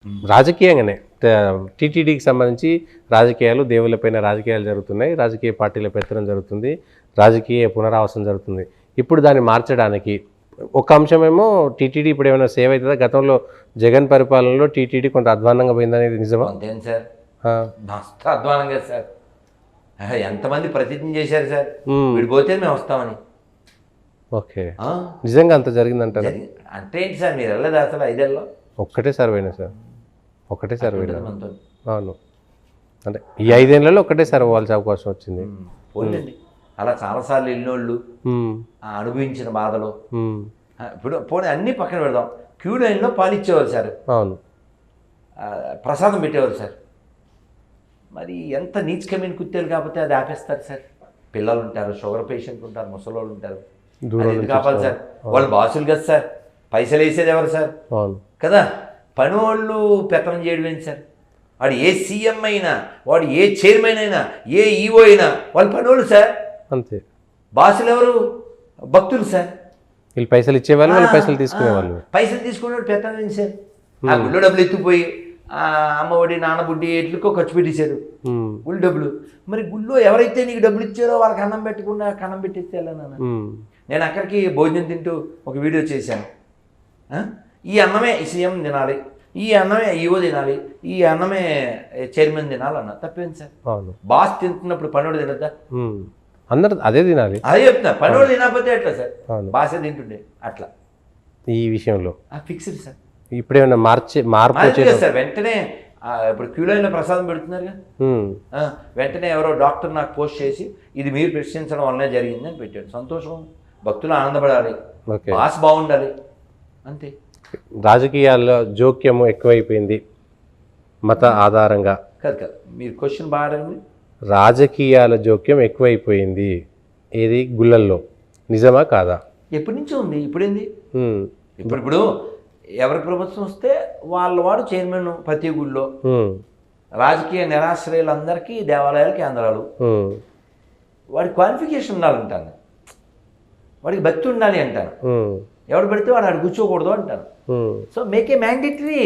రాజకీయంగానే టీటీడీకి సంబంధించి రాజకీయాలు, దేవుళ్ళపైన రాజకీయాలు జరుగుతున్నాయి, రాజకీయ పార్టీల పెత్తనం జరుగుతుంది, రాజకీయ పునరావాసం జరుగుతుంది. ఇప్పుడు దాన్ని మార్చడానికి ఒక అంశమేమో టీటీడీ ఇప్పుడు ఏమైనా సేవ్ అవుతుందా? గతంలో జగన్ పరిపాలనలో టీటీడీ కొంత అధ్వానంగా పోయిందనేది నిజమా? అంతేం సార్, మస్తు అధ్వానంగా సార్. ఎంతమంది ప్రతిజ్ఞ చేశారు సార్ విడిపోతే మేము వస్తామని. ఓకే, నిజంగా అంత జరిగిందంటారా? అంటే ఏంటి సార్, మీరు వెళ్ళలేదు అసలు 5 ఏళ్ళలో? ఒక్కటే సర్వేనా సార్? ఒకటే సర్వేనా? అవును, అంటే ఈ 5 ఏళ్లలో ఒకటే సర్వే అవ్వాల్సిన అవకాశం వచ్చింది. పోయిందండి. అలా చాలాసార్లు వెళ్ళినోళ్ళు అనుభవించిన బాధలు. ఇప్పుడు పోనీ అన్నీ పక్కన పెడదాం. క్యూ లైన్లో పాలు ఇచ్చేవారు సార్. అవును, ప్రసాదం పెట్టేవారు సార్. మరి ఎంత నీచకమైన కుత్తేలు కాకపోతే అది ఆపేస్తారు సార్. పిల్లలు ఉంటారు, షుగర్ పేషెంట్ ఉంటారు, ముసలోళ్ళు ఉంటారు, ఎందుకు కాపాలి సార్? వాళ్ళు బాసులు కదా సార్, పైసలు వేసేది ఎవరు సార్? కదా, పని వాళ్ళు పెత్తనం చేయడం ఏంటి సార్? వాడు ఏ సీఎం అయినా, వాడు ఏ చైర్మన్ అయినా, ఏ ఈఓ అయినా వాళ్ళు పనివాళ్ళు సార్. అంతే. బాసులు ఎవరు? భక్తులు సార్. వీళ్ళు పైసలు ఇచ్చేవాళ్ళు, వాళ్ళు పైసలు తీసుకునేవాళ్ళు. పైసలు తీసుకునేవాడు పెత్తనం ఏంటి సార్? ఆ గుళ్ళో డబ్బులు ఎత్తుకుపోయి అమ్మఒడి, నాన్నబుడ్డి ఎట్లకో ఖర్చు పెట్టేశారు గుళ్ళు డబ్బులు. మరి గుళ్ళో ఎవరైతే నీకు డబ్బులు ఇచ్చారో వాళ్ళకి అన్నం పెట్టకుండా కన్నం పెట్టేస్తే ఎలా నాన్న? నేను అక్కడికి భోజనం తింటూ ఒక వీడియో చేశాను. ఈ అన్నమే సీఎం తినాలి, ఈ అన్నమే ఈఓ తినాలి, ఈ అన్నమే చైర్మన్ తినాలన్న తప్పేంది సార్? బాస్ తింటున్నప్పుడు పనోడు తినద్దా? అందరు అదే తినాలి. అదే చెప్తున్నా, పనోడు తినకపోతే ఎట్లా సార్? బాసే తింటుండే అట్లా. ఈ విషయంలో ఫిక్స్డ్ సార్. ఇప్పుడు ఏమైనా మార్పు సార్? వెంటనే ఇప్పుడు క్యూ లైన్లో ప్రసాదం పెడుతున్నారుగా, వెంటనే ఎవరో డాక్టర్ నాకు పోస్ట్ చేసి ఇది మీరు ప్రశ్నించడం వల్లనే జరిగిందని పెట్టాడు. సంతోషం, భక్తులు ఆనందపడాలి, బాస్ బాగుండాలి, అంతే. రాజకీయాల్లో జోక్యము ఎక్కువైపోయింది మత ఆధారంగా. కాదు, మీరు క్వశ్చన్ బాగా అడగండి. రాజకీయాల జోక్యం ఎక్కువైపోయింది ఏది గుళ్ళల్లో, నిజమా కాదా? ఎప్పటి నుంచో ఉంది, ఇప్పుడేంది? ఇప్పుడు ఎవరి ప్రభుత్వం వస్తే వాడు చైర్మన్ ప్రతి గుళ్ళో. రాజకీయ నిరాశ్రయులందరికీ దేవాలయాలు, కేంద్రాలు. వాడి క్వాలిఫికేషన్ ఉండాలంటాను, వాడికి భక్తి ఉండాలి అంటాను. ఎవడు పెడితే వాడు కూర్చోకూడదు అంటాను. So make a mandatory.